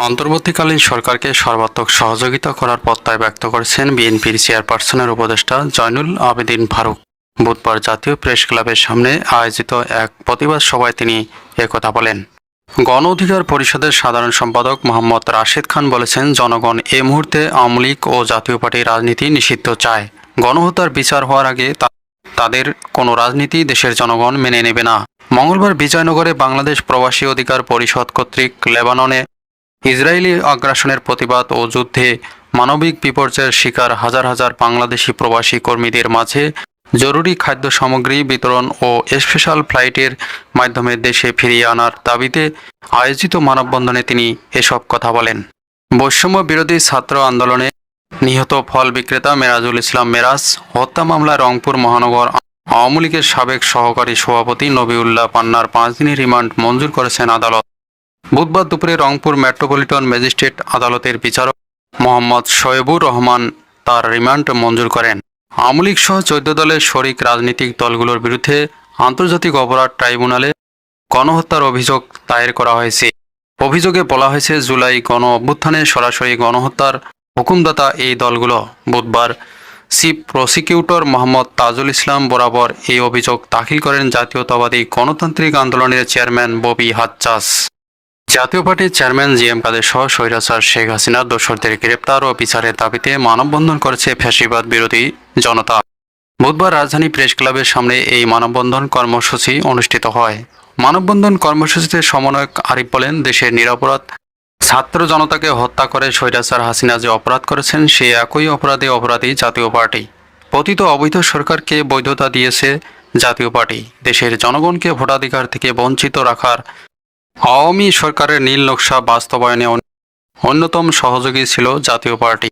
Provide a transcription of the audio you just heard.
অন্তর্বর্তীকালীন সরকারকে সর্বাত্মক সহযোগিতা করার প্রত্যয় ব্যক্ত করেছেন বিএনপির চেয়ারপারসনের উপদেষ্টা জয়নুল আবেদীন ফারুক। বুধবার জাতীয় প্রেস ক্লাবের সামনে আয়োজিত এক প্রতিবাদ সভায় তিনি একথা বলেন। গণ অধিকার পরিষদের সাধারণ সম্পাদক মোহাম্মদ রাশেদ খান বলেছেন, জনগণ এ মুহূর্তে আওয়ামী লীগ ও জাতীয় পার্টির রাজনীতি নিষিদ্ধ চায়। গণহত্যার বিচার হওয়ার আগে তাদের কোনো রাজনীতি দেশের জনগণ মেনে নেবে না। মঙ্গলবার বিজয়নগরে বাংলাদেশ প্রবাসী অধিকার পরিষদ কর্তৃক লেবাননে ইসরায়েলি আগ্রাসনের প্রতিবাদ ও যুদ্ধে মানবিক বিপর্যয়ের শিকার হাজার হাজার বাংলাদেশি প্রবাসী কর্মীদের মাঝে জরুরি খাদ্য সামগ্রী বিতরণ ও স্পেশাল ফ্লাইটের মাধ্যমে দেশে ফিরিয়ে আনার দাবিতে আয়োজিত মানববন্ধনে তিনি এসব কথা বলেন। বৈষম্য বিরোধী ছাত্র আন্দোলনে নিহত ফল বিক্রেতা মেরাজুল ইসলাম মেরাজ হত্যা মামলায় রংপুর মহানগর আওয়ামী লীগের সাবেক সহকারী সভাপতি নবিউল্লাহ পান্নার 5 দিনের রিমান্ড মঞ্জুর করেছেন আদালত। বুধবার দুপুরে রংপুর মেট্রোপলিটন ম্যাজিস্ট্রেট আদালতের বিচারক মোহাম্মদ শোয়েবুর রহমান তার রিমান্ড মঞ্জুর করেন। আওয়ামী লীগ সহ 14 দলের শরিক রাজনৈতিক দলগুলোর বিরুদ্ধে আন্তর্জাতিক অপরাধ ট্রাইব্যুনালে গণহত্যার অভিযোগ দায়ের করা হয়েছে। অভিযোগে বলা হয়েছে, জুলাই গণ অভ্যুত্থানে সরাসরি গণহত্যার হুকুমদাতা এই দলগুলো। বুধবার চিফ প্রসিকিউটর মোহাম্মদ তাজুল ইসলাম বরাবর এই অভিযোগ দাখিল করেন জাতীয়তাবাদী গণতান্ত্রিক আন্দোলনের চেয়ারম্যান ববি হাজ্জাজ। জাতীয় পার্টির চেয়ারম্যান জিএম কাদের সহ স্বৈরাচার শেখ হাসিনার দোসরদের গ্রেপ্তার ও বিচারের দাবিতে মানববন্ধন করেছে ফ্যাসিবাদ বিরোধী জনতা। বুধবার রাজধানী প্রেস ক্লাবের সামনে এই মানববন্ধন কর্মসূচি অনুষ্ঠিত হয়। মানববন্ধন কর্মসূচিতে সমন্বয়ক আরিফ বলেন, দেশের নিরপরাধ ছাত্র জনতাকে হত্যা করে স্বৈরাচার হাসিনা যে অপরাধ করেছেন, সে একই অপরাধী জাতীয় পার্টি। পতিত অবৈধ সরকারকে বৈধতা দিয়েছে জাতীয় পার্টি। দেশের জনগণকে ভোটাধিকার থেকে বঞ্চিত রাখার আওয়ামী সরকারের নীল নকশা বাস্তবায়নে অন্যতম সহযোগী ছিল জাতীয় পার্টি।